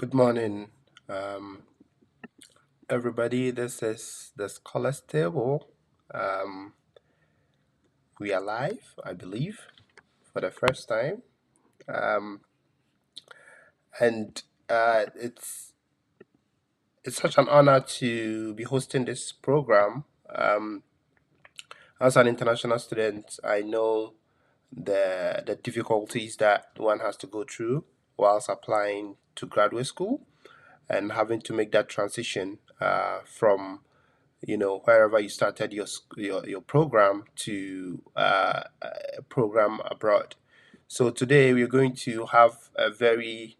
Good morning, um, everybody. This is the Scholars Table. Um, we are live, I believe, for the first time, um, and it's such an honor to be hosting this program. As an international student, I know the difficulties that one has to go through whilst applying to graduate school and having to make that transition from wherever you started your program to a program abroad. So today we're going to have a very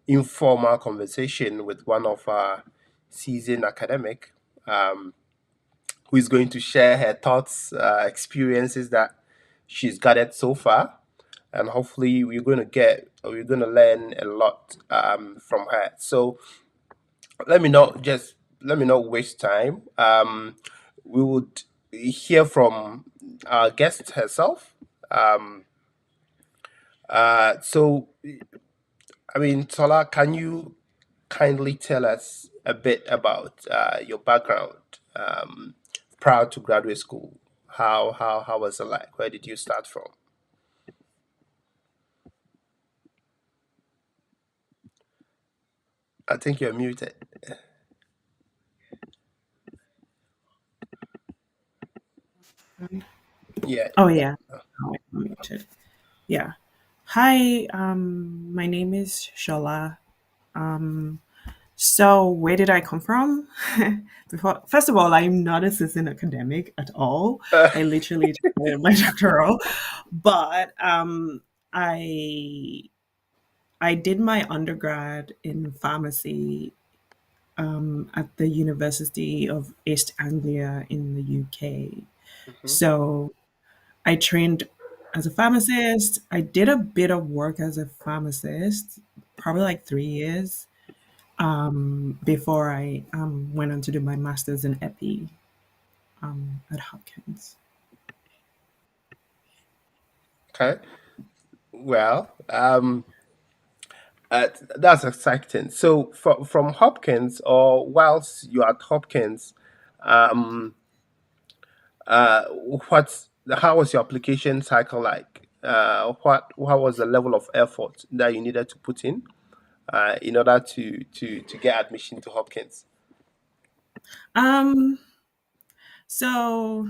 informal conversation with one of our seasoned academic, um, who is going to share her thoughts, experiences that she's gathered so far, and hopefully we're going to learn a lot from her. So let me not just let me not waste time. We would hear from our guest herself. Um, so, I mean, Sola, can you kindly tell us a bit about your background prior to graduate school? How was it like? Where did you start from? I think you're muted. Yeah. Oh yeah. Oh, I'm muted. Yeah. Hi, my name is Shola. Um, so where did I come from? Before, first of all, I'm not a citizen academic at all. I literally just did my doctoral, but I I did my undergrad in pharmacy at the University of East Anglia in the UK. Mhm. So I trained as a pharmacist. I did a bit of work as a pharmacist, probably like 3 years, before I went on to do my master's in epi at Hopkins. Okay. Well, that's exciting. So, from Hopkins, or whilst you're at Hopkins, um, uh, what's how was your application cycle like? What was the level of effort that you needed to put in order to get admission to Hopkins? Um, so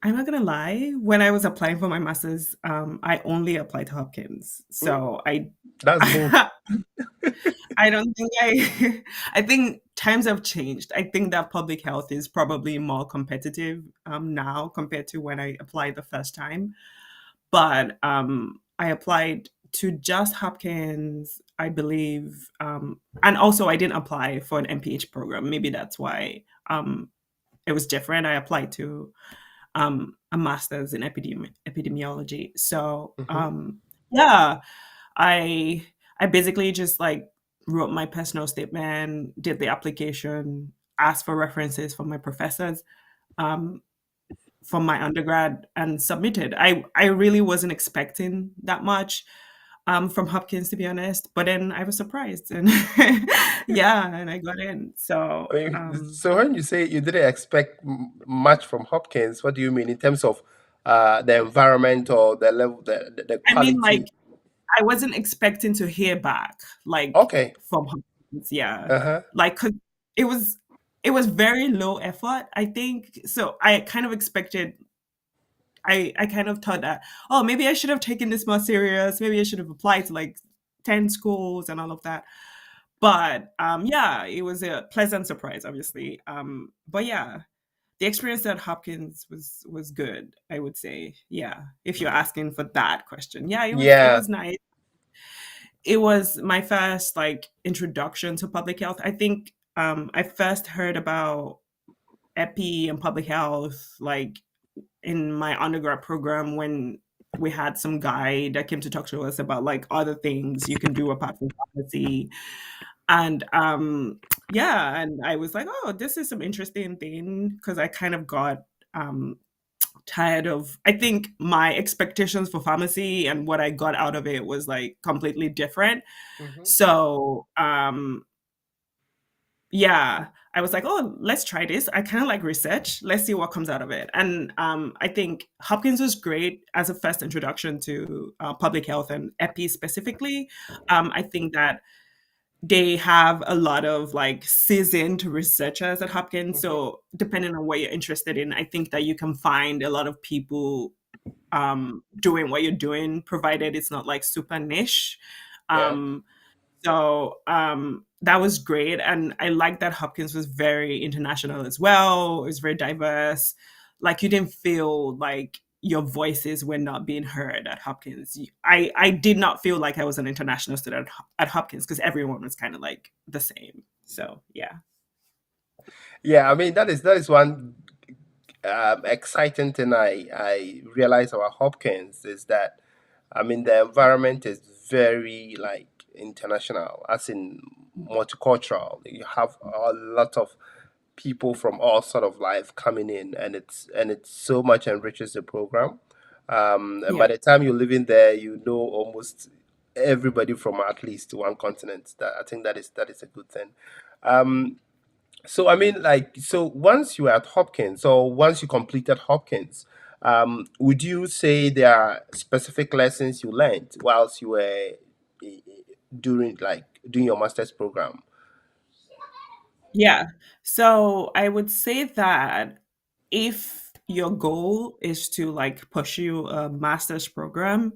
I'm not gonna lie. When I was applying for my master's, I only applied to Hopkins. Hmm, So I that's bold. I don't think I I think times have changed. I think that public health is probably more competitive now compared to when I applied the first time. But I applied to just Hopkins, I believe, and also I didn't apply for an MPH program. Maybe that's why it was different. I applied to a master's in epidemiology. So Hmm. yeah, I I basically just like wrote my personal statement, did the application, asked for references from my professors um, from my undergrad, and submitted. I really wasn't expecting that much from Hopkins, to be honest, but then I was surprised, and yeah, and I got in. So I mean, so when you say you didn't expect much from Hopkins, what do you mean in terms of the environment or the level, the I mean, like quality? I wasn't expecting to hear back, like, Okay. from Hopkins, yeah. Uh-huh. Like, 'cause it was it was very low effort, I think. So I kind of expected I kind of thought that, "Oh, maybe I should have taken this more serious. Maybe I should have applied to, like, 10 schools and all of that." But, yeah, it was a pleasant surprise, obviously. But yeah, the experience at Hopkins was good, I would say. Yeah, if you're asking for that question. Yeah, it Yeah. was nice. It was my first like introduction to public health. I think I first heard about epi and public health like in my undergrad program when we had some guy that came to talk to us about like other things you can do apart from pharmacy. And yeah, and I was like, oh, this is some interesting thing because I kind of got um tired of, I think my expectations for pharmacy and what I got out of it was like completely different. Hmm. So yeah, I was like, oh, let's try this. I kind of like research. Let's see what comes out of it. And I think Hopkins was great as a first introduction to public health and epi specifically. I think that they have a lot of like seasoned researchers at Hopkins. Hmm. So depending on what you're interested in, I think that you can find a lot of people doing what you're doing, provided it's not like super niche. Yeah. Um, that was great. And I like that Hopkins was very international as well. It was very diverse. Like you didn't feel like your voices were not being heard at Hopkins. I did not feel like I was an international student at Hopkins because everyone was kind of like the same. So yeah. Yeah, I mean that is one exciting thing I realize about Hopkins is that, I mean, the environment is very like international, as in multicultural. You have a lot of people from all sort of life coming in, and it's so much enriches the program. And by Yeah. the time you're living there, you know almost everybody from at least one continent. That I think that is a good thing. Um, so I mean, like, so once you were at Hopkins, or once you completed Hopkins, would you say there are specific lessons you learned whilst you were during like doing your master's program? Yeah. So I would say that if your goal is to like pursue a master's program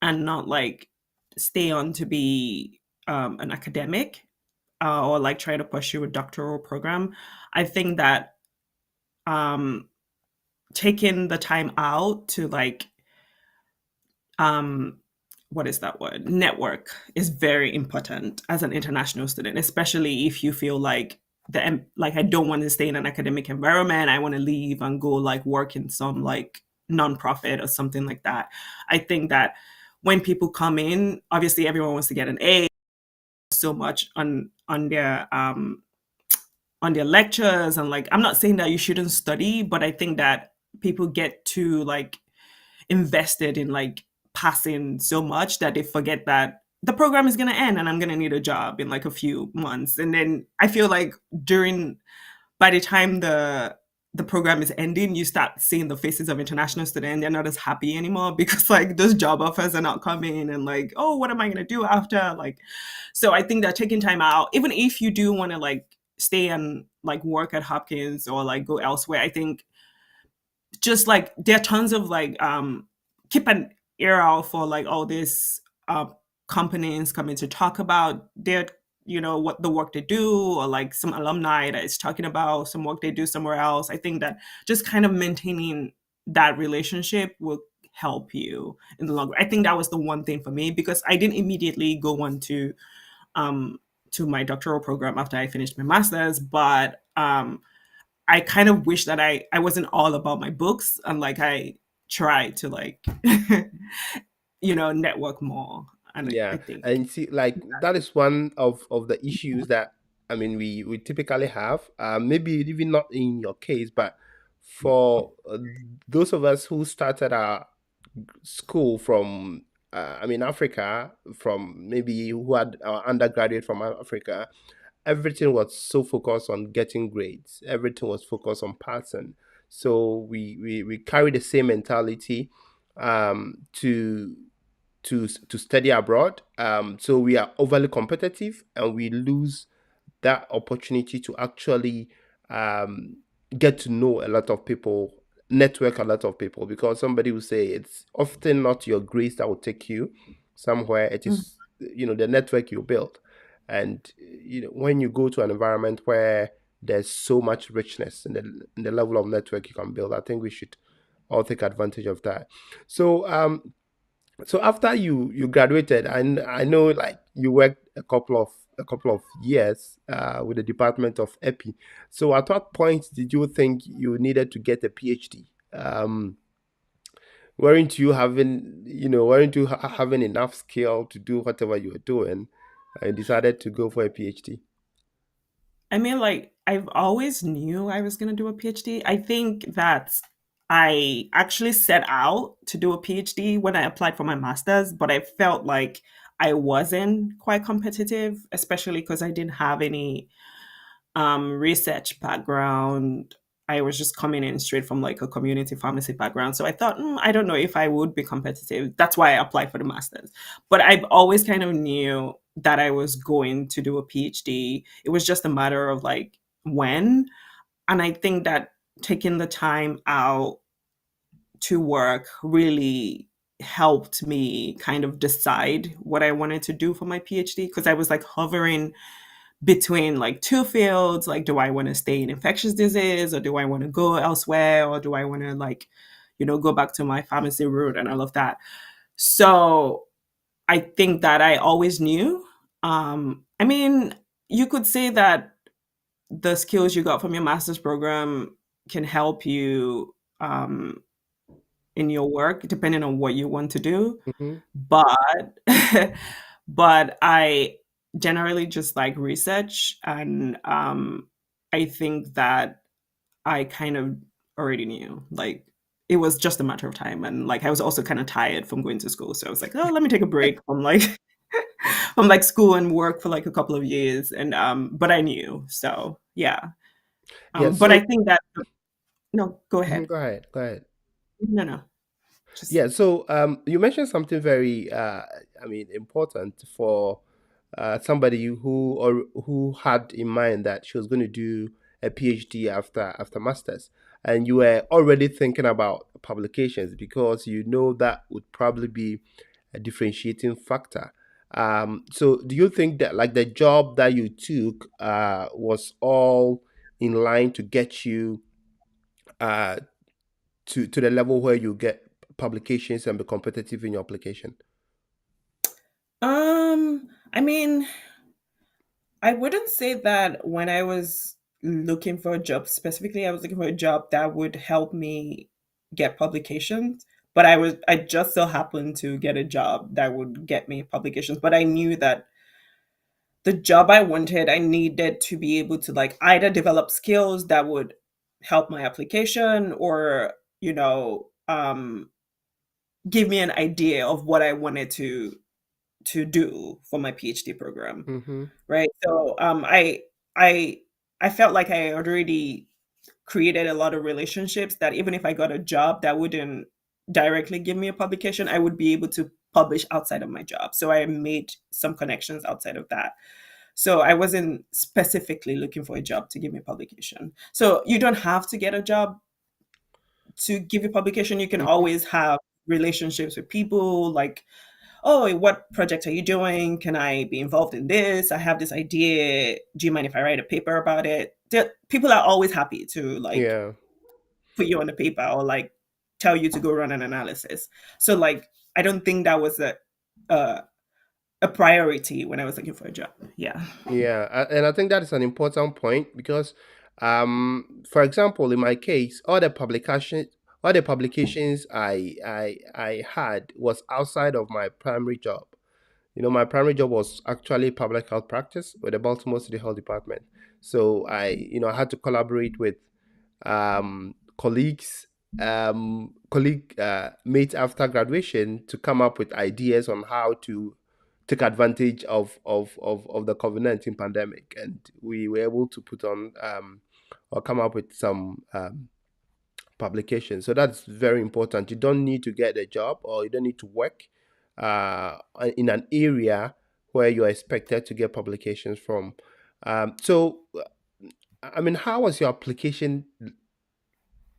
and not like stay on to be an academic or like try to pursue a doctoral program, I think that um, taking the time out to like um what is that word, network, is very important as an international student, especially if you feel like like I don't want to stay in an academic environment, I want to leave and go like work in some like nonprofit or something like that. I think that when people come in, obviously everyone wants to get an A so much on their lectures, and like I'm not saying that you shouldn't study, but I think that people get to like invested in like passing so much that they forget that the program is going to end and I'm going to need a job in like a few months. And then I feel like during by the time the program is ending, you start seeing the faces of international students. They're not as happy anymore because like those job offers are not coming, and like, oh, what am I going to do after? Like, so I think that taking time out, even if you do want to like stay and like work at Hopkins or like go elsewhere, I think just like there are tons of like keep an ear out for like all these companies coming to talk about their, you know, what the work they do, or like some alumni that is talking about some work they do somewhere else. I think that just kind of maintaining that relationship will help you in the long run. I think that was the one thing for me, because I didn't immediately go on um to my doctoral program after I finished my master's, but I kind of wish that I wasn't all about my books, and like I tried to like you know, network more. And I Yeah, think and see, like that is one of the issues that, I mean, we typically have. Maybe even not in your case, but for those of us who started our school from, I mean, Africa, from maybe who had our undergraduate from Africa, everything was so focused on getting grades. Everything was focused on passing. So we carry the same mentality to to study abroad. So we are overly competitive, and we lose that opportunity to actually um, get to know a lot of people, network a lot of people, because somebody will say it's often not your grades that will take you somewhere. It mm, is, you know, the network you build. And you know, when you go to an environment where there's so much richness in the level of network you can build, I think we should all take advantage of that. So after you graduated, and I know like you worked a couple of years with the Department of Epi. So at what point did you think you needed to get a PhD? Weren't you having enough skill to do whatever you were doing, and decided to go for a PhD? I mean, like I've always knew I was gonna do a PhD. I think that I actually set out to do a PhD when I applied for my master's, but I felt like I wasn't quite competitive, especially because I didn't have any research background. I was just coming in straight from like a community pharmacy background. So I thought, I don't know if I would be competitive. That's why I applied for the master's. But I've always kind of knew that I was going to do a PhD. It was just a matter of like when. And I think that taking the time out to work really helped me kind of decide what I wanted to do for my PhD because I was like hovering between like two fields. Like, do I want to stay in infectious disease or do I want to go elsewhere or do I want to like, go back to my pharmacy route and all of that? So I think that I always knew. I mean, you could say that the skills you got from your master's program can help you in your work depending on what you want to do, Hmm. but but I generally just like research, and I think that I kind of already knew, like it was just a matter of time, and like I was also kind of tired from going to school, so I was like, oh, let me take a break from like from like school and work for like a couple of years, and but I knew, so yeah. Yeah. But I So think that no, go mhm, ahead. go ahead. Go ahead. No, no, just Yeah. So you mentioned something very, I mean, important for somebody who had in mind that she was going to do a PhD after masters, and you were already thinking about publications because you know that would probably be a differentiating factor. So do you think that like the job that you took was all in line to get you uh, to the level where you get publications and be competitive in your application? I mean, I wouldn't say that when I was looking for a job specifically, I was looking for a job that would help me get publications. But I just so happened to get a job that would get me publications. But I knew that the job I wanted, I needed to be able to like either develop skills that would help my application or, give me an idea of what I wanted to do for my PhD program, Mm-hmm. right? So I I felt like I already created a lot of relationships that even if I got a job that wouldn't directly give me a publication, I would be able to publish outside of my job. So I made some connections outside of that. So I wasn't specifically looking for a job to give me publication. So you don't have to get a job to give you publication. You can Mm-hmm. always have relationships with people like, oh, what project are you doing? Can I be involved in this? I have this idea. Do you mind if I write a paper about it? People are always happy to like Yeah. put you on the paper or like tell you to go run an analysis. So like I don't think that was a, a priority when I was looking for a job. Yeah. Yeah, and I think that is an important point because, for example, in my case, all the publications I had was outside of my primary job. You know, my primary job was actually public health practice with the Baltimore City Health Department. So I had to collaborate with colleague mates after graduation to come up with ideas on how to take advantage of the COVID-19 pandemic, and we were able to put on or come up with some publications. So that's very important. You don't need to get a job or you don't need to work uh, in an area where you're expected to get publications from. So, I mean, how was your application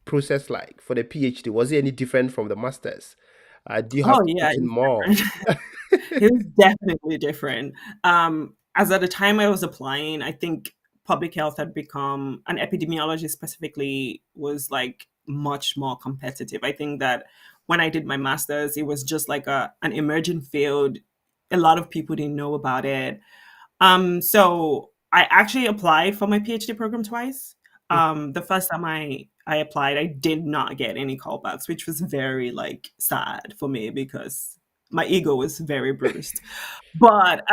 process like for the PhD? Was it any different from the master's? Do you have Oh to yeah, put in it's more? different. It's definitely different. As at the time I was applying, I think public health had become, and epidemiology specifically was like much more competitive. I think that when I did my master's, it was just like an emerging field. A lot of people didn't know about it. So I actually applied for my PhD program twice. The first time I applied, I did not get any callbacks, which was very like sad for me because my ego was very bruised. But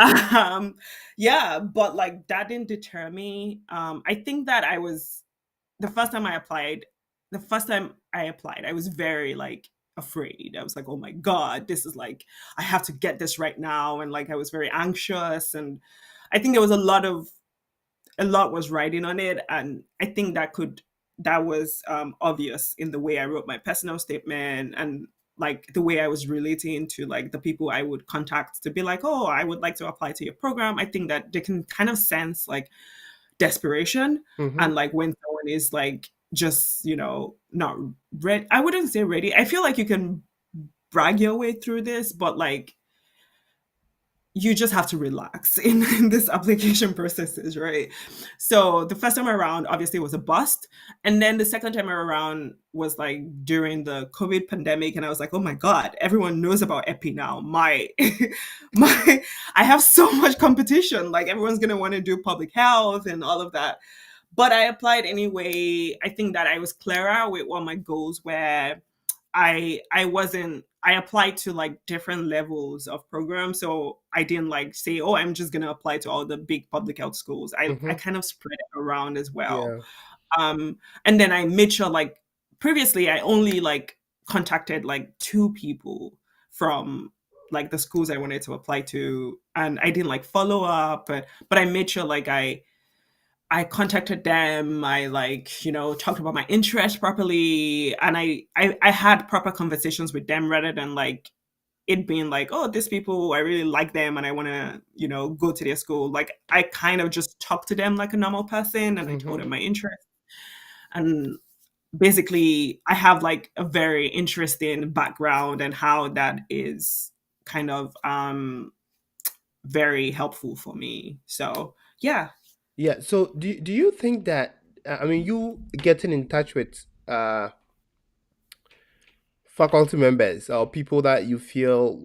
yeah, but like that didn't deter me. I think that I was the first time I applied, the first time I applied, I was very like afraid. I was like, oh my God, this is like, I have to get this right now. And like, I was very anxious. And I think there was a lot was riding on it. And I think that was obvious in the way I wrote my personal statement and like the way I was relating to like the people I would contact to be like, oh, I would like to apply to your program. I think that they can kind of sense like desperation Mm-hmm. and like when someone is like just not ready. I wouldn't say ready. I feel like you can brag your way through this, but like you just have to relax in this application processes, right? So the first time around obviously was a bust, and then the second time around was like during the COVID pandemic, and I was like, oh my God, everyone knows about epi now. My my I have so much competition, like everyone's going to want to do public health and all of that, but I applied anyway. I think that I was clearer with what my goals were. I wasn't I applied to like different levels of programs. So I didn't like say, oh, I'm just gonna apply to all the big public health schools. I Mm-hmm. kind of spread it around as well. Yeah. And then I made sure like previously I only like contacted like two people from like the schools I wanted to apply to, and I didn't like follow up, but I made sure like I contacted them. I like, talked about my interest properly. And I had proper conversations with them rather than like it being like, oh, these people, I really like them and I want to, go to their school. Like I kind of just talked to them like a normal person and I told Mm-hmm. them my interest. And basically, I have like a very interesting background and how that is kind of very helpful for me. So, yeah. Yeah. So do you think that I mean you getting in touch with faculty members or people that you feel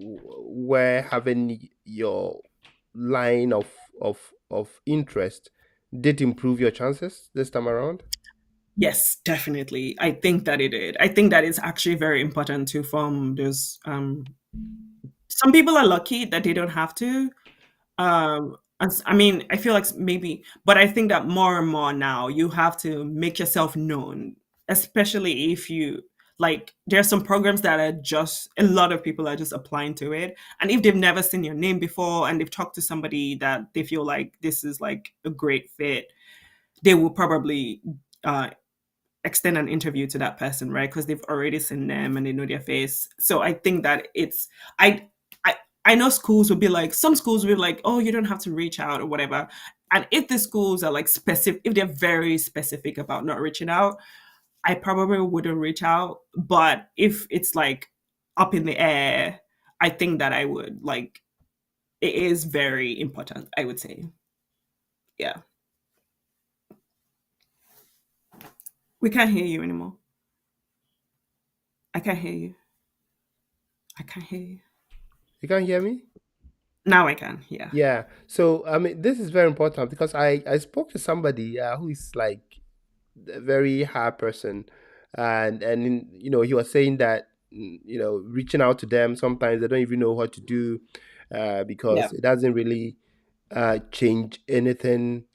were having your line of interest did improve your chances this time around? Yes, definitely. I think that it did. I think that it's actually very important to form those. Some people are lucky that they don't have to. I mean, I feel like maybe, but I think that more and more now you have to make yourself known, especially if you like. There are some programs that are just a lot of people are just applying to it, and if they've never seen your name before and they've talked to somebody that they feel like this is like a great fit, they will probably uh, extend an interview to that person, right? Because they've already seen them and they know their face. So I think that I I I know schools will be like some schools will be like, oh, you don't have to reach out or whatever. And if the schools are like specific, if they're very specific about not reaching out, I probably wouldn't reach out. But if it's like up in the air, I think that I would like. It is very important, I would say. Yeah, we can't hear you anymore. I can't hear you. I can't hear you. You can't hear me? Now I can. Yeah. Yeah. So I mean, this is very important because I spoke to somebody who is like a very hard person, and he was saying that reaching out to them sometimes they don't even know what to do Yeah. because it doesn't really change anything.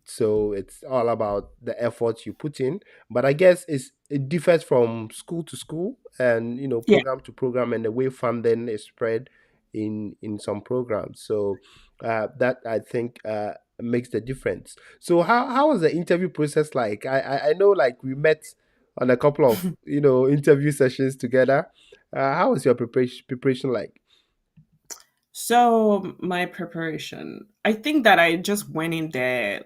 So it's all about the effort you put in. But I guess it differs from school to school and Yeah. program to program and the way funding is spread in some programs. So that I think makes the difference. So how was the interview process like? I know like we met on a couple of interview sessions together. How was your preparation like? So my preparation, I think that I just went in there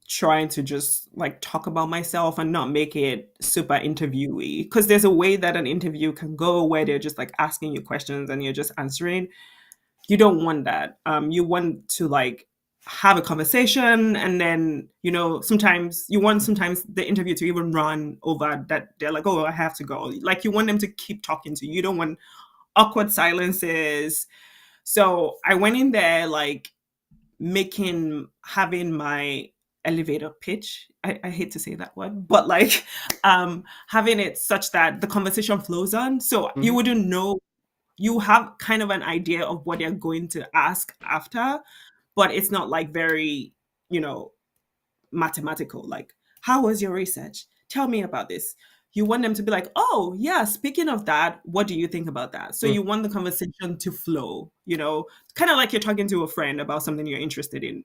trying to just like talk about myself and not make it super interviewee. Because there's a way that an interview can go where they're just like asking you questions and you're just answering. You don't want that. You want to like have a conversation and then sometimes you want sometimes the interview to even run over that they're like, oh, I have to go. Like you want them to keep talking to you. You don't want awkward silences. So I went in there like having my elevator pitch. I hate to say that word, but like having it such that the conversation flows on. So you Hmm. wouldn't know, you have kind of an idea of what they're going to ask after, but it's not like very, you know, mathematical. Like, how was your research? tell me about this. You want them to be like, oh yeah, speaking of that, what do you think about that? So Mm. you want the conversation to flow, kind of like you're talking to a friend about something you're interested in.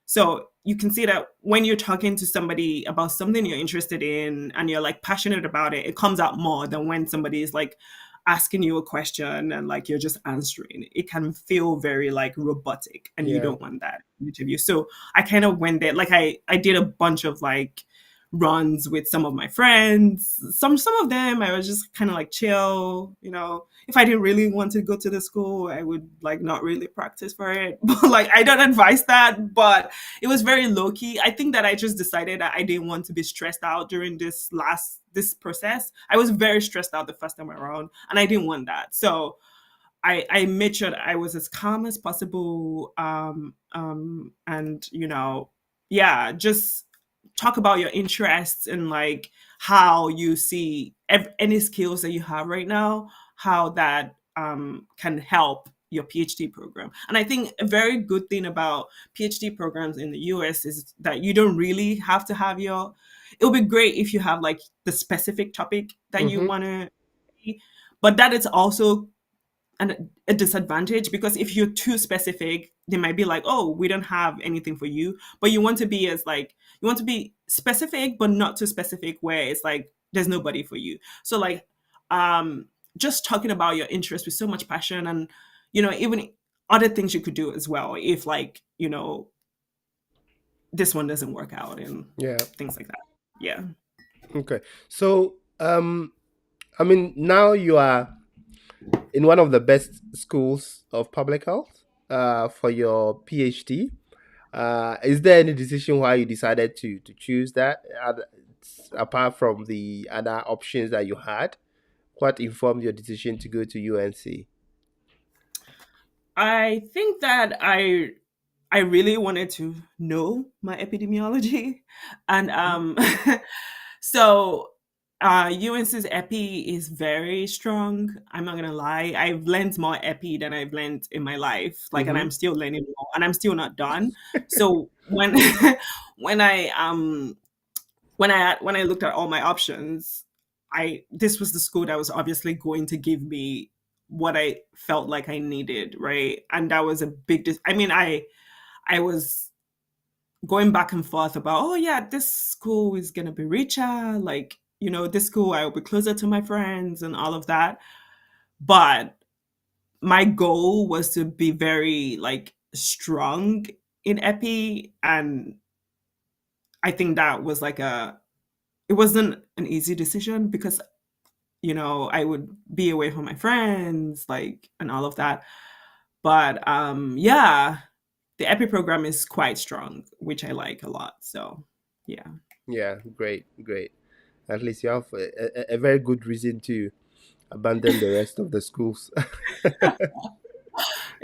So you can see that when you're talking to somebody about something you're interested in and you're like passionate about it, it comes out more than when somebody is like asking you a question and like you're just answering. It can feel very like robotic, and you Yeah. don't want that in interview. So I kind of went there. Like I did a bunch of like runs with some of my friends. Some of them I was just kind of like chill, if I didn't really want to go to the school, I would like not really practice for it. But like I don't advise that, but it was very low key. I think that I just decided that I didn't want to be stressed out during this process. I was very stressed out the first time around, and I didn't want that. So I made sure that I was as calm as possible. And yeah, just talk about your interests and like how you see any skills that you have right now, how that can help your PhD program. And I think a very good thing about PhD programs in the US is that you don't really have to have it would be great if you have like the specific topic that you Mm-hmm. want to, but that is also a disadvantage, because if you're too specific, they might be like, oh, we don't have anything for you. But you want to be specific but not too specific where it's like there's nobody for you. So like um just talking about your interest with so much passion, and even other things you could do as well if like this one doesn't work out, and Yeah. things like that. Yeah. Okay. So, I mean, now you are in one of the best schools of public health for your PhD. Is there any decision why you decided to choose that, apart from the other options that you had? What informed your decision to go to UNC? I think that I really wanted to know my epidemiology, and so UNC's epi is very strong. I'm not gonna lie. I've learned more epi than I've learned in my life. Like, and Mm-hmm. I'm still learning more, and I'm still not done. So when when I when I looked at all my options, I this was the school that was obviously going to give me what I felt like I needed, right? And that was a big I mean, I was going back and forth about, oh yeah, this school is gonna be richer, like, this school I will be closer to my friends and all of that. But my goal was to be very like strong in epi, and I think that was like it wasn't an easy decision, because I would be away from my friends, like, and all of that. But yeah, the epi program is quite strong, which I like a lot. So yeah. Yeah, great, great. At least you have a very good reason to abandon the rest of the schools.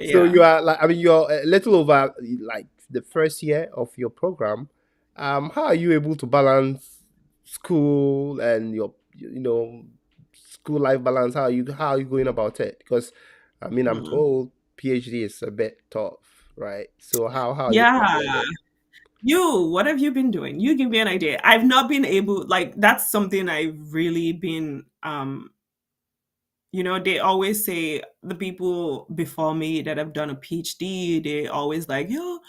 So Yeah. you are like, I mean, you're a little over like the first year of your program. How are you able to balance school and your, school life balance? How are you going about it? Because, I mean, I'm Mm. told PhD is a bit tough, right? So how are you handling Yeah. it? What have you been doing? You give me an idea. I've not been able, like, that's something I've really been they always say, the people before me that have done a PhD, they always like, yo,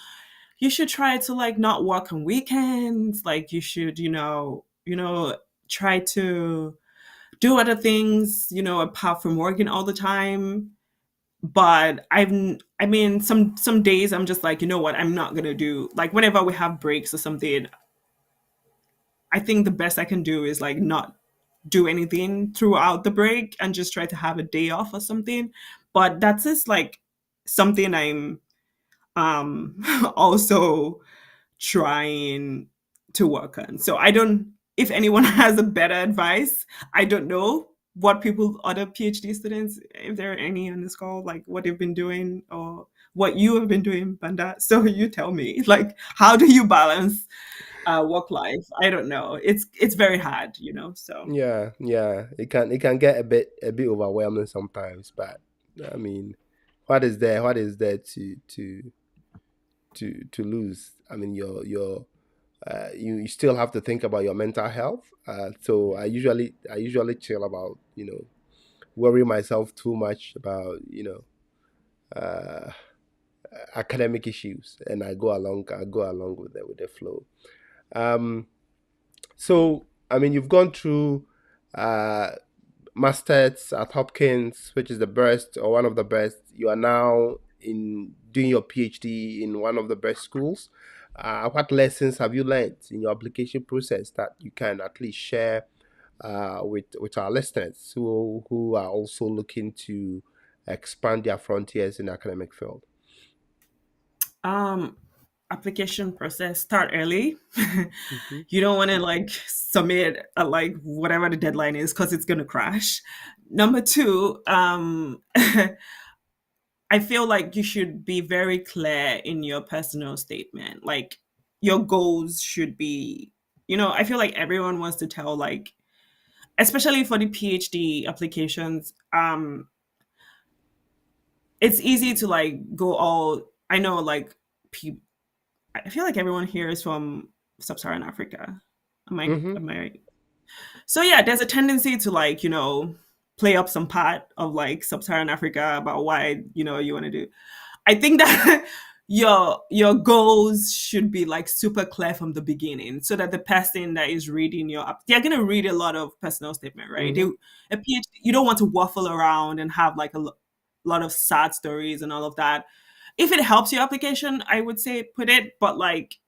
you should try to like not work on weekends. Like, you should, try to do other things, apart from working all the time. But I mean, some days I'm just like, you know what, I'm not gonna do, like, whenever we have breaks or something, I think the best I can do is like not do anything throughout the break and just try to have a day off or something. But that's just like something I'm also trying to work on. So I don't, if anyone has a better advice, I don't know what other PhD students, if there are any on this call, like what they've been doing or what you have been doing, Banda. So you tell me, like, how do you balance work life? I don't know. It's very hard, so. Yeah, yeah. It can get a bit overwhelming sometimes, but I mean, what is there to lose? I mean, your you still have to think about your mental health. So I usually chill about, worry myself too much about, uh, academic issues, and I go along with the flow. Um, so I mean, you've gone through uh, masters at Hopkins, which is the best or one of the best. You are now in doing your PhD in one of the best schools. What lessons have you learned in your application process that you can at least share with our listeners who are also looking to expand their frontiers in the academic field? Um, Application process, start early. Hmm. You don't want to like submit at like whatever the deadline is because it's gonna crash. Number two, I feel like you should be very clear in your personal statement. Like your goals should be, I feel like everyone wants to tell like, especially for the PhD applications, it's easy to like go all. I know like pe- I feel like everyone here is from sub-Saharan Africa. Am I? Hmm. Am I? So yeah, there's a tendency to like play up some part of like sub-Saharan Africa about why you want to do. I think that your goals should be like super clear from the beginning, so that the person that is reading they're gonna read a lot of personal statement, right? Hmm. A PhD, you don't want to waffle around and have like lot of sad stories and all of that. If it helps your application, I would say put it, but like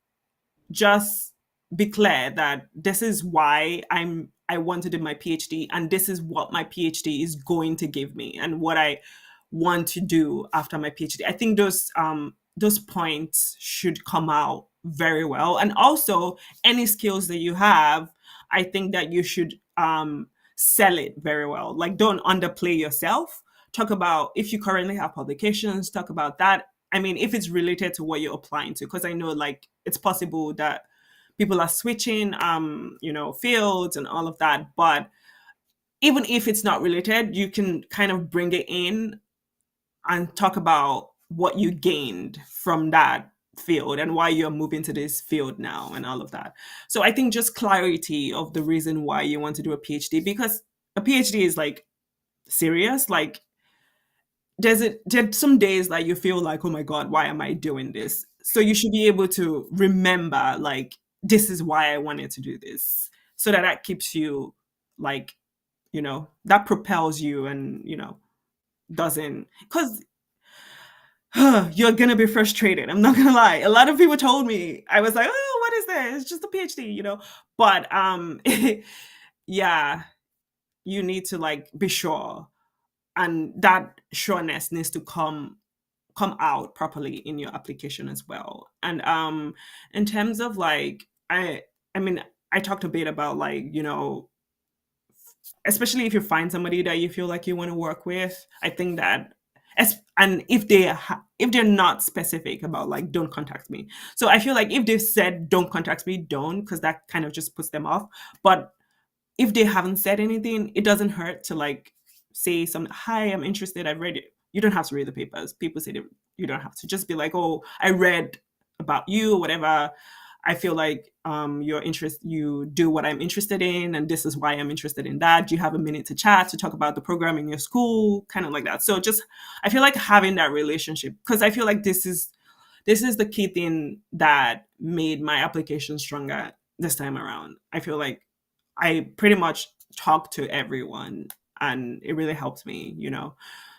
just be clear that this is why I want to do my PhD, and this is what my PhD is going to give me and what I want to do after my PhD. I think those points should come out very well. And also any skills that you have, I think that you should sell it very well. Like don't underplay yourself. Talk about if you currently have publications, talk about that. I mean, if it's related to what you're applying to, because I know like it's possible that people are switching fields and all of that. But even if it's not related, you can kind of bring it in and talk about what you gained from that field and why you're moving to this field now and all of that. So I think just clarity of the reason why you want to do a PhD, because a PhD is like serious. Like there's some days that you feel like, oh my god, why am I doing this? So you should be able to remember like this is why I wanted to do this, so that that keeps you like that propels you, and doesn't, because you're gonna be frustrated. I'm not gonna lie. A lot of people told me, I was like, oh, what is this? It's just a PhD. But yeah, you need to like be sure, and that sureness needs to come out properly in your application as well. And in terms of like I mean, I talked a bit about like especially if you find somebody that you feel like you want to work with. I think that and if they're not specific about like don't contact me. So I feel like if they've said don't contact me, don't, because that kind of just puts them off. But if they haven't said anything, it doesn't hurt to like say some, hi, I'm interested, I've read it. You don't have to read the papers. People say that you don't have to. Just be like, oh, I read about you, whatever. I feel like you do what I'm interested in, and this is why I'm interested in that. Do you have a minute to chat to talk about the program in your school? Kind of like that. So just I feel like having that relationship, because I feel like this is the key thing that made my application stronger this time around. I feel like I pretty much talk to everyone, and it really helped me.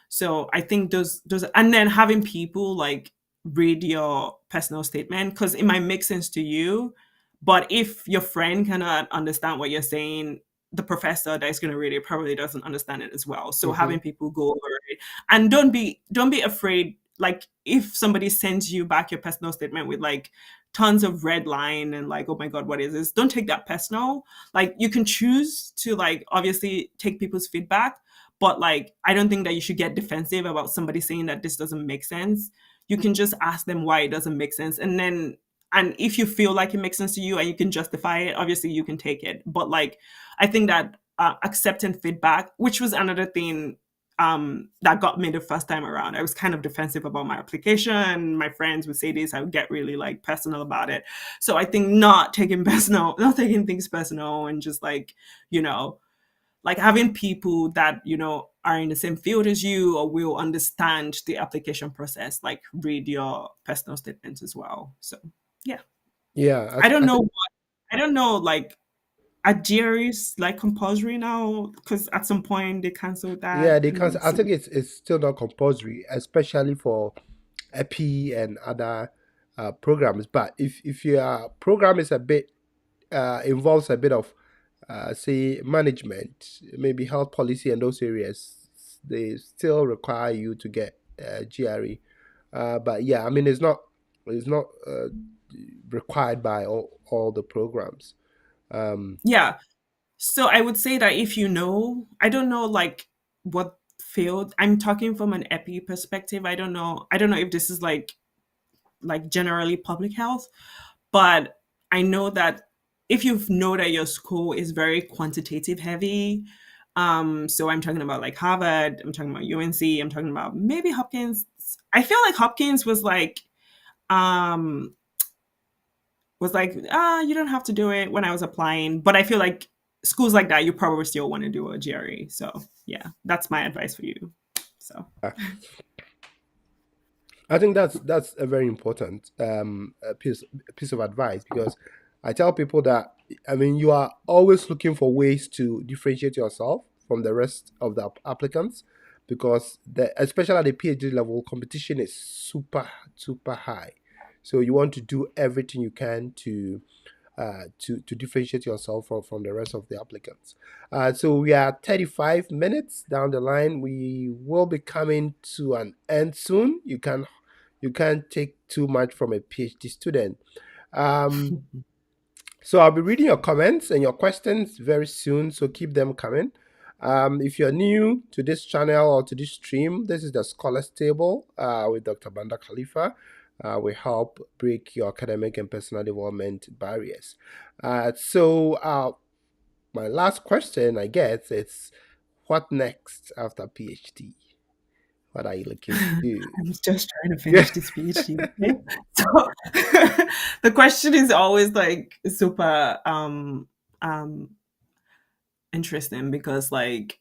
So I think those and then having people like read your personal statement, because it might make sense to you, but if your friend cannot understand what you're saying, the professor that is going to read it probably doesn't understand it as well. So Hmm. having people go over it, and don't be afraid. Like if somebody sends you back your personal statement with like tons of red line and like, oh my god, what is this? Don't take that personal. Like you can choose to like obviously take people's feedback, but like I don't think that you should get defensive about somebody saying that this doesn't make sense. You can just ask them why it doesn't make sense, and if you feel like it makes sense to you and you can justify it, obviously you can take it. But like I think that accepting feedback, which was another thing that got me the first time around. I was kind of defensive about my application. My friends would say this, I would get really like personal about it. So I think not taking things personal, and just like, you know, like having people that, are in the same field as you or will understand the application process, like read your personal statements as well. So yeah. Yeah, I don't I know think what I don't know, like, are GREs like compulsory now? Because at some point they canceled yeah that, they can. and I so think it's still not compulsory, especially for EPI and other programs. But if your program is a bit involves a bit of say management, maybe health policy and those areas, they still require you to get GRE. But yeah, I mean it's not required by all the programs. Um, yeah. So I would say that if I don't know like what field. I'm talking from an epi perspective. I don't know if this is like generally public health, but I know that if you know that your school is very quantitative heavy, so I'm talking about like Harvard, I'm talking about UNC, I'm talking about maybe Hopkins. I feel like Hopkins um was like, you don't have to do it when I was applying. But I feel like schools like that, you probably still want to do a GRE. So yeah, that's my advice for you. So I think that's a very important piece of advice because I tell people that I mean you are always looking for ways to differentiate yourself from the rest of the applicants because especially at the PhD level competition is super high. So you want to do everything you can to differentiate yourself from the rest of the applicants. So we are 35 minutes down the line. We will be coming to an end soon. You can't take too much from a PhD student. Um, so I'll be reading your comments and your questions very soon. So keep them coming. If you're new to this channel or to this stream, this is the Scholars Table with Dr. Banda Khalifa. We help break your academic and personal development barriers. So my last question, I guess, is what next after PhD? What are you looking to do? I'm just trying to Yeah. finish this PhD. Okay? So the question is always like super um interesting because like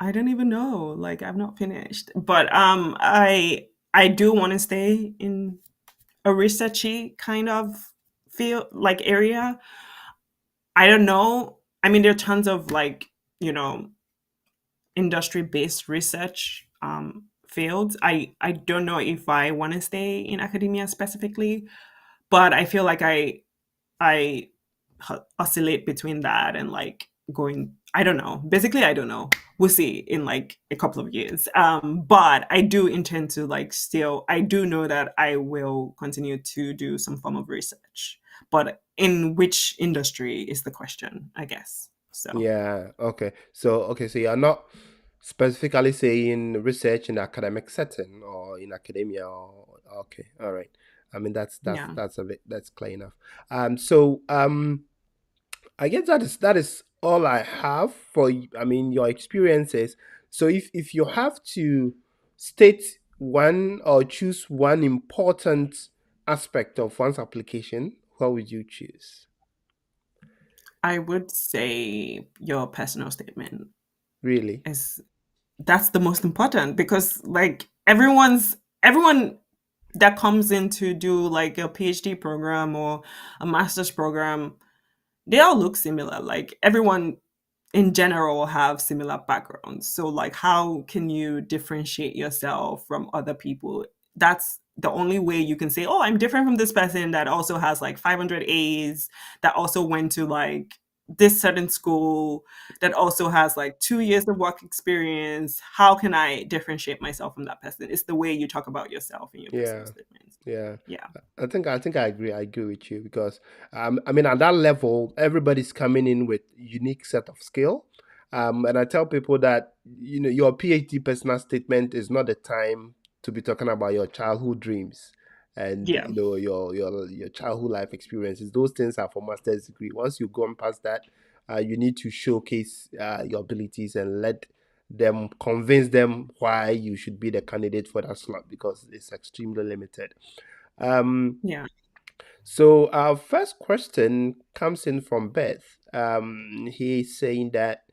I don't even know. Like I've not finished. But I do want to stay in a researchy kind of field like area. I don't know. I mean there are tons of like, you know, industry based research fields. I don't know if I want to stay in academia specifically, but I feel like I oscillate between that and like going. I don't know. Basically, I don't know. We'll see in like a couple of years. But I do intend to like still. I do know that I will continue to do some form of research, but in which industry is the question, I guess. So Yeah. Okay. So you're not specifically saying research in academic setting or in academia or okay. All right. I mean yeah. that's a bit that's clear enough. So I guess that is all I have for I mean your experiences. So if you have to state one or choose one important aspect of one's application, what would you choose? I would say your personal statement Really? is that's the most important because like everyone that comes in to do like a PhD program or a master's program, they all look similar. Like everyone in general have similar backgrounds. So like how can you differentiate yourself from other people? That's the only way you can say, "Oh, I'm different from this person that also has like 500 A's, that also went to like this certain school, that also has like 2 years of work experience. How can I differentiate myself from that person?" It's the way you talk about yourself in your personal Yeah. statements. Yeah, Yeah. I think I agree. I agree with you because I mean at that level, everybody's coming in with unique set of skill. And I tell people that your PhD personal statement is not the time to be talking about your childhood dreams and Yeah. your childhood life experiences. Those things are for master's degree. Once you've gone past that, you need to showcase your abilities and let them convince them why you should be the candidate for that slot because it's extremely limited. Um, Yeah. so our first question comes in from Beth. He's saying that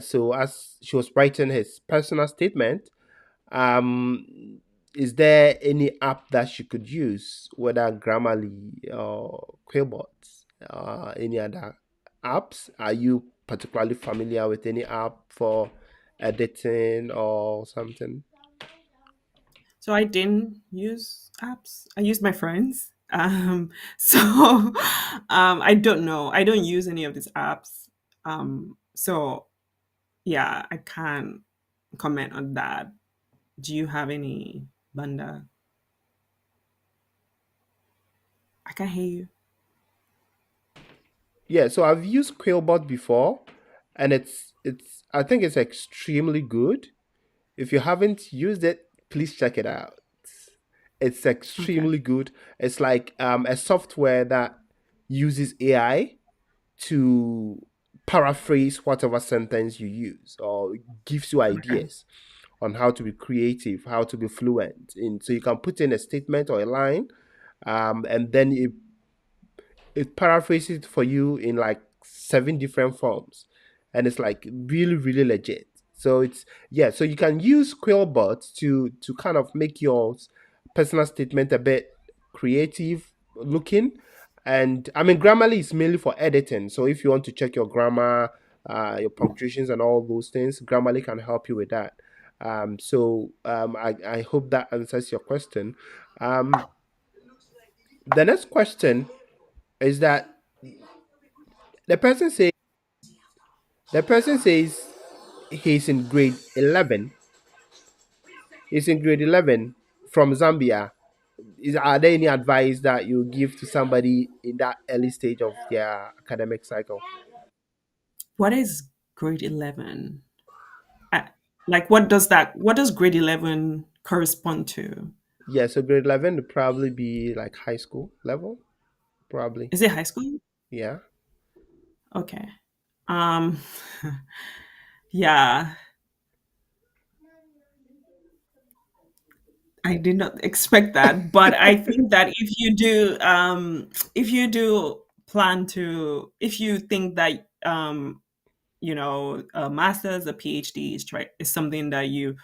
so as she was writing his personal statement, um, is there any app that she could use, whether Grammarly or Quillbot, any other apps? Are you particularly familiar with any app for editing or something? So I didn't use apps. I used my friends. So I don't know. I don't use any of these apps. So yeah, I can't comment on that. Do you have any, Banda? I can hear you. Yeah, so I've used Quillbot before, and it's I think it's extremely good. If you haven't used it, please check it out. It's Okay. extremely good. It's like a software that uses AI to paraphrase whatever sentence you use or gives you Okay. ideas on how to be creative, how to be fluent. So you can put in a statement or a line, and then it paraphrases it for you in like seven different forms, and it's like really really legit. So it's yeah, so you can use Quillbot to kind of make your personal statement a bit creative looking. And I mean, Grammarly is mainly for editing, so if you want to check your grammar, your punctuations and all those things, Grammarly can help you with that. I hope that answers your question. um, the next question is that the person say the person says he's in grade 11. He's in grade 11 from Zambia. Are there any advice that you give to somebody in that early stage of their academic cycle? What is grade 11? I, like, what does grade 11 correspond to? Yeah, so grade 11 would probably be like high school level, probably. Is it high school? Yeah. Okay. Um, yeah, I did not expect that, but I think that if you do plan to, if you think that a master's, a PhD is something that you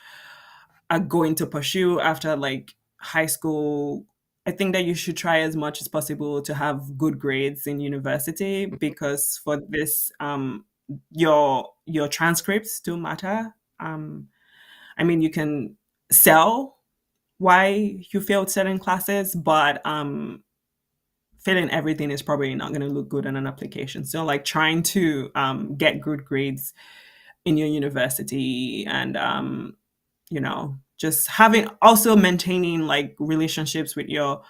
are going to pursue after like high school, I think that you should try as much as possible to have good grades in university, Mhm. because for this, your transcripts do matter. I mean, you can sell why you failed certain classes, but failing everything is probably not going to look good on an application. So, like, trying to get good grades in your university, and just having, also maintaining like relationships with your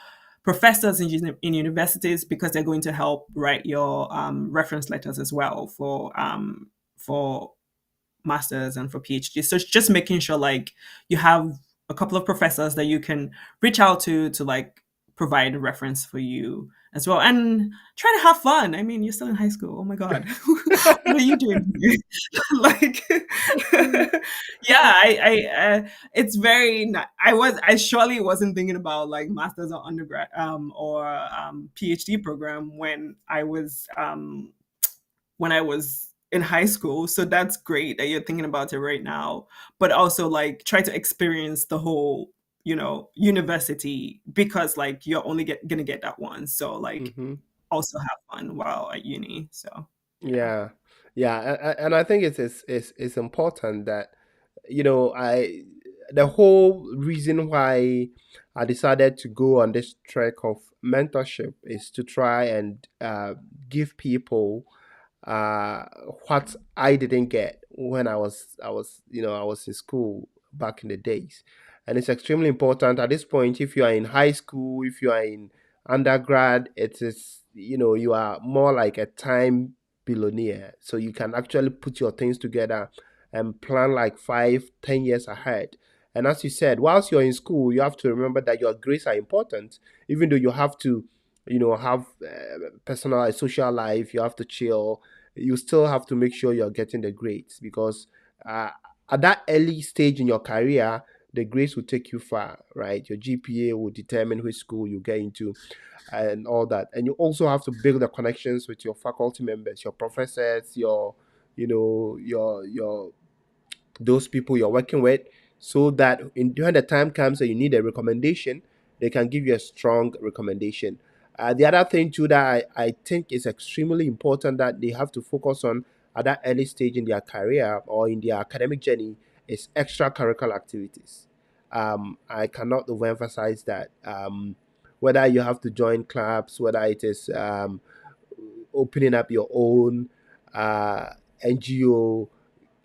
professors in universities, because they're going to help write your reference letters as well for masters and for PhD. So it's just making sure like you have a couple of professors that you can reach out to like provide a reference for you as well, and try to have fun. I mean, you're still in high school. Oh my god, what are you doing here? Like, yeah, it's very. I surely wasn't thinking about like masters or undergrad or PhD program when I was in high school. So that's great that you're thinking about it right now. But also like try to experience the whole, university, because like you're only gonna get that one. So like Mhm. also have fun while at uni. So yeah. Yeah, yeah, and I think it's important that I the whole reason why I decided to go on this trek of mentorship is to try and give people uh, what I didn't get when I was in school back in the days. And it's extremely important at this point. If you are in high school, if you are in undergrad, it is, you are more like a time billionaire. So you can actually put your things together and plan like 5, 10 years ahead. And as you said, whilst you're in school, you have to remember that your grades are important, even though you have to, have personal, social life, you have to chill, you still have to make sure you're getting the grades because uh, at that early stage in your career, the grades will take you far, right? Your GPA will determine which school you get into and all that. And you also have to build the connections with your faculty members, your professors, your those people you're working with, so that when the time comes and you need a recommendation, they can give you a strong recommendation. The other thing too that I think is extremely important that they have to focus on at that early stage in their career or in their academic journey is extracurricular activities. I cannot overemphasize that. Whether you have to join clubs, whether it is opening up your own NGO,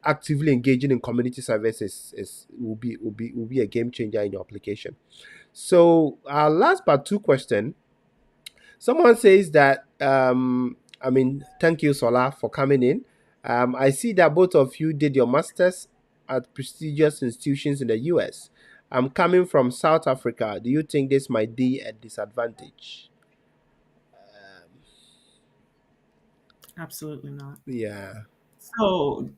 actively engaging in community services is will be a game changer in your application. So our last but two question. Someone says that I mean, thank you, Sola, for coming in. I see that both of you did your masters at prestigious institutions in the US. I'm coming from South Africa. Do you think this might be a disadvantage? Absolutely not. Yeah. So,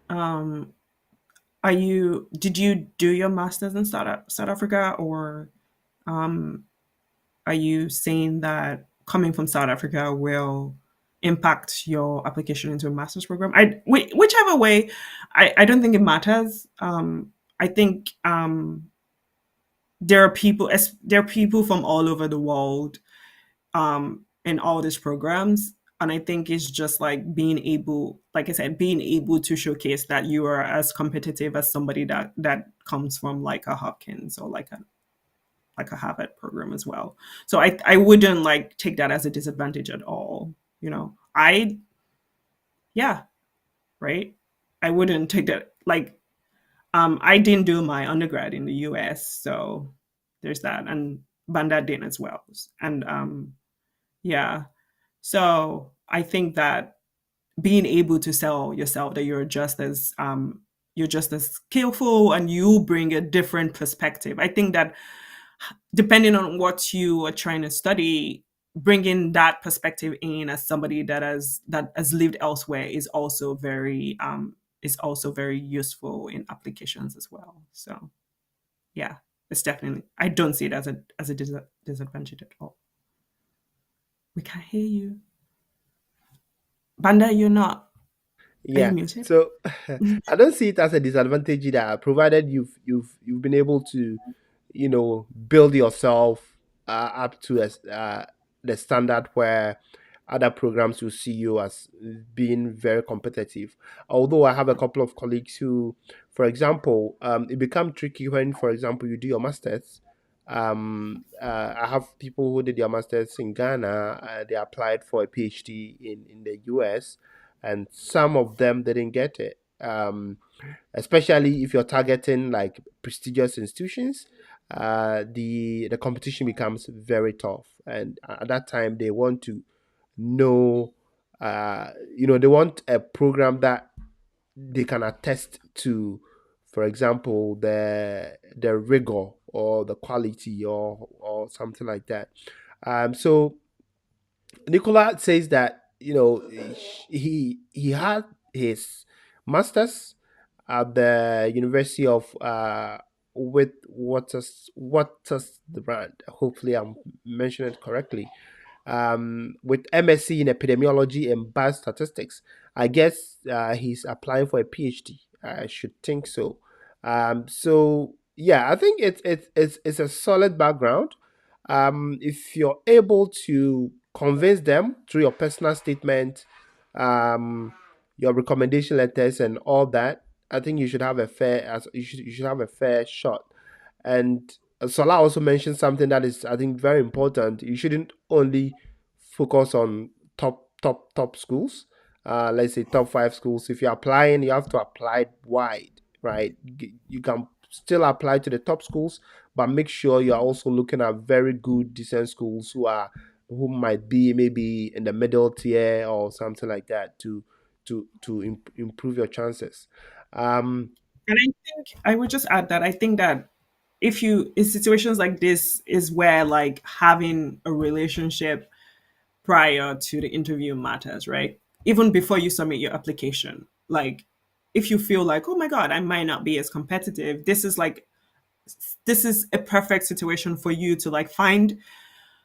um, are you? Did you do your masters in South Africa, or um, are you saying that coming from South Africa will impact your application into a master's program? Whichever way, I don't think it matters. I think there are people from all over the world in all these programs. And I think it's just like being able, like I said, being able to showcase that you are as competitive as somebody that comes from like a Hopkins or like a Harvard program as well. So I wouldn't like take that as a disadvantage at all. I yeah, right. I wouldn't take that like I didn't do my undergrad in the US, so there's that, and Banda didn't as well. And yeah, so I think that being able to sell yourself that you're just as skillful and you bring a different perspective. I think that depending on what you are trying to study, bringing that perspective in as somebody that has lived elsewhere is also very useful in applications as well. So yeah, it's definitely, I don't see it as a disadvantage at all. We can't hear you, Banda. You're not. Are you Yeah. muted? So I don't see it as a disadvantage either, provided you've been able to, build yourself up to the standard where other programs will see you as being very competitive. Although I have a couple of colleagues who, for example, it becomes tricky when, for example, you do your masters. I have people who did their masters in Ghana. They applied for a PhD in the US, and some of them didn't get it. Especially if you're targeting like prestigious institutions, the competition becomes very tough, and at that time they want to know, they want a program that they can attest to, for example, the rigor or the quality or something like that. So Nicola says that he had his masters at the University of with Waters the brand. Hopefully, I'm mentioning it correctly. With MSc in epidemiology and biostatistics. I guess he's applying for a PhD. I should think so. So yeah, I think it's a solid background. If you're able to convince them through your personal statement, um, your recommendation letters, and all that, I think you should have a fair shot. And Salah also mentioned something that is, I think, very important. You shouldn't only focus on top schools. Let's say top five schools. If you're applying, you have to apply wide, right? You can still apply to the top schools, but make sure you're also looking at very good, decent schools who might be maybe in the middle tier or something like that to improve your chances. Um, And I think I would just add that I think that if you in situations like this is where like having a relationship prior to the interview matters, right? Even before you submit your application. Like if you feel like, oh my God, I might not be as competitive, this is a perfect situation for you to like find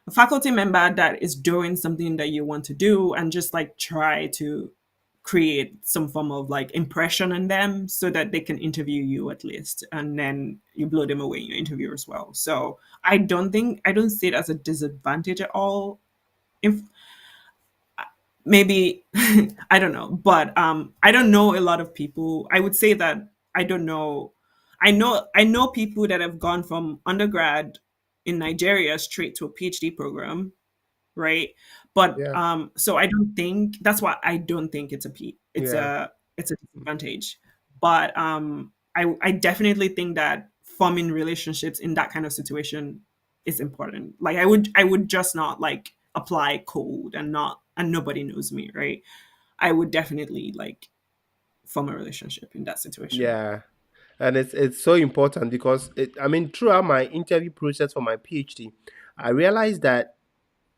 a faculty member that is doing something that you want to do and just like try to create some form of like impression on them so that they can interview you at least, and then you blow them away in your interview as well. So I don't see it as a disadvantage at all. If maybe I don't know, but I don't know a lot of people. I would say that I don't know. I know people that have gone from undergrad in Nigeria straight to a PhD program, right? But Yeah, so I don't think that's why I don't think yeah, it's a disadvantage. But I definitely think that forming relationships in that kind of situation is important. Like I would just not like apply cold and not and nobody knows me, right? I would definitely like form a relationship in that situation. yeah. And it's so important because I mean, throughout my interview process for my PhD, I realized that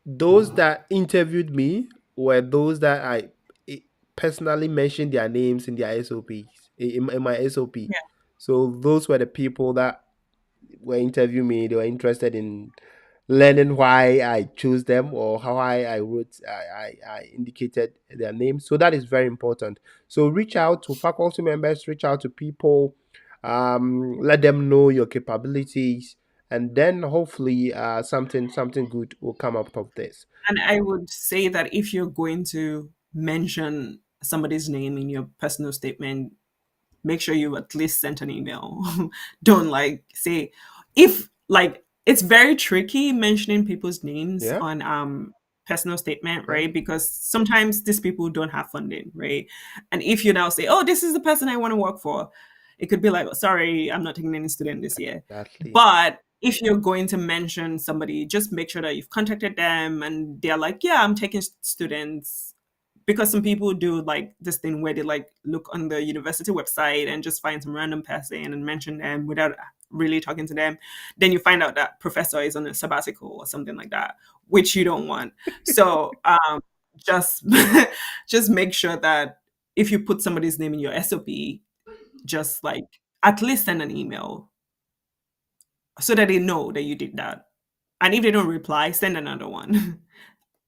those that interviewed me were those that I personally mentioned their names in their SOPs in my SOP. Yeah. So those were the people that were interviewing me. They were interested in learning why I chose them or how I wrote I indicated their names. So that is very important. So reach out to faculty members, reach out to people, let them know your capabilities, and then hopefully something good will come out of this. And I would say that if you're going to mention somebody's name in your personal statement, make sure you at least sent an email. Don't like say if like it's very tricky mentioning people's names Yeah, on personal statement, yeah, right? Because sometimes these people don't have funding, right? And if you now say, "Oh, this is the person I want to work for," it could be like, "Oh, sorry, I'm not taking any student this year." exactly. But if you're going to mention somebody, just make sure that you've contacted them and they're like, "Yeah, I'm taking students," because some people do like this thing where they like look on the university website and just find some random person and mention them without really talking to them. Then you find out that professor is on a sabbatical or something like that, which you don't want. So just just make sure that if you put somebody's name in your SOP, just like at least send an email so that they know that you did that. And if they don't reply, send another one.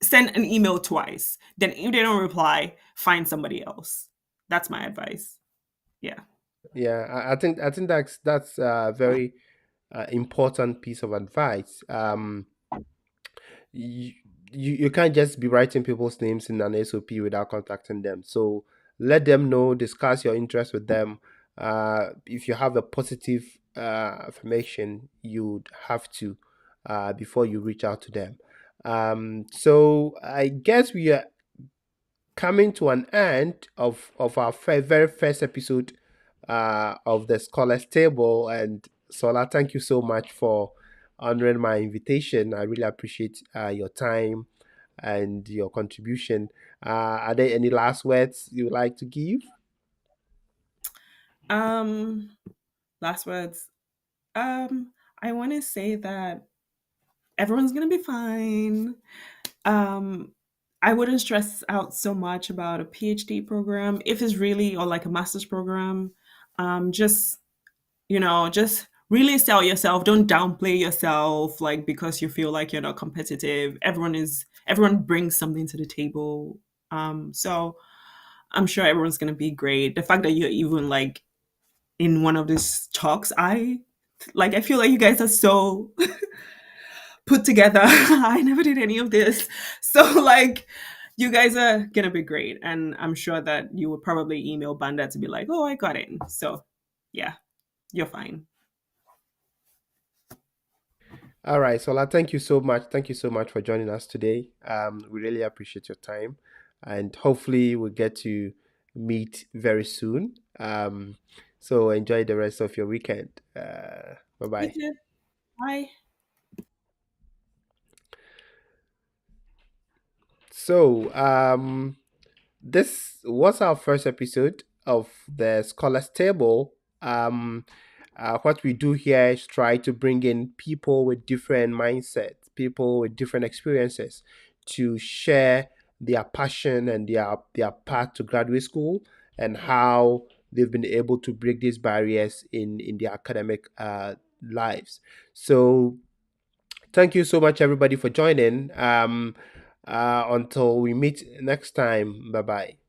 Send an email twice. Then if they don't reply, find somebody else. That's my advice. Yeah. Yeah, I think that's a very important piece of advice. You, you can't just be writing people's names in an SOP without contacting them. So let them know, discuss your interest with them. If you have a positive affirmation, you'd have to before you reach out to them. So I guess we are coming to an end of our very first episode of the Scholars Table. And Sola, thank you so much for honoring my invitation. I really appreciate your time and your contribution. Are there any last words you would like to give? Um, last words. I want to say that everyone's gonna be fine. Um, I wouldn't stress out so much about a PhD program if it's really or like a master's program. Just just really sell yourself. Don't downplay yourself like because you feel like you're not competitive. Everyone brings something to the table. So I'm sure everyone's gonna be great. The fact that you're even like in one of these talks, I feel like you guys are so put together. I never did any of this. So like you guys are gonna be great. And I'm sure that you would probably email Banda to be like, oh, I got in. So yeah, you're fine. All right, Sola, thank you so much. Thank you so much for joining us today. We really appreciate your time, and hopefully we'll get to meet very soon. So enjoy the rest of your weekend. Bye You bye. too. Bye. So this was our first episode of the Scholars Table. What we do here is try to bring in people with different mindsets, people with different experiences to share their passion and their path to graduate school and how they've been able to break these barriers in their academic lives. So thank you so much, everybody, for joining. Until we meet next time, bye bye.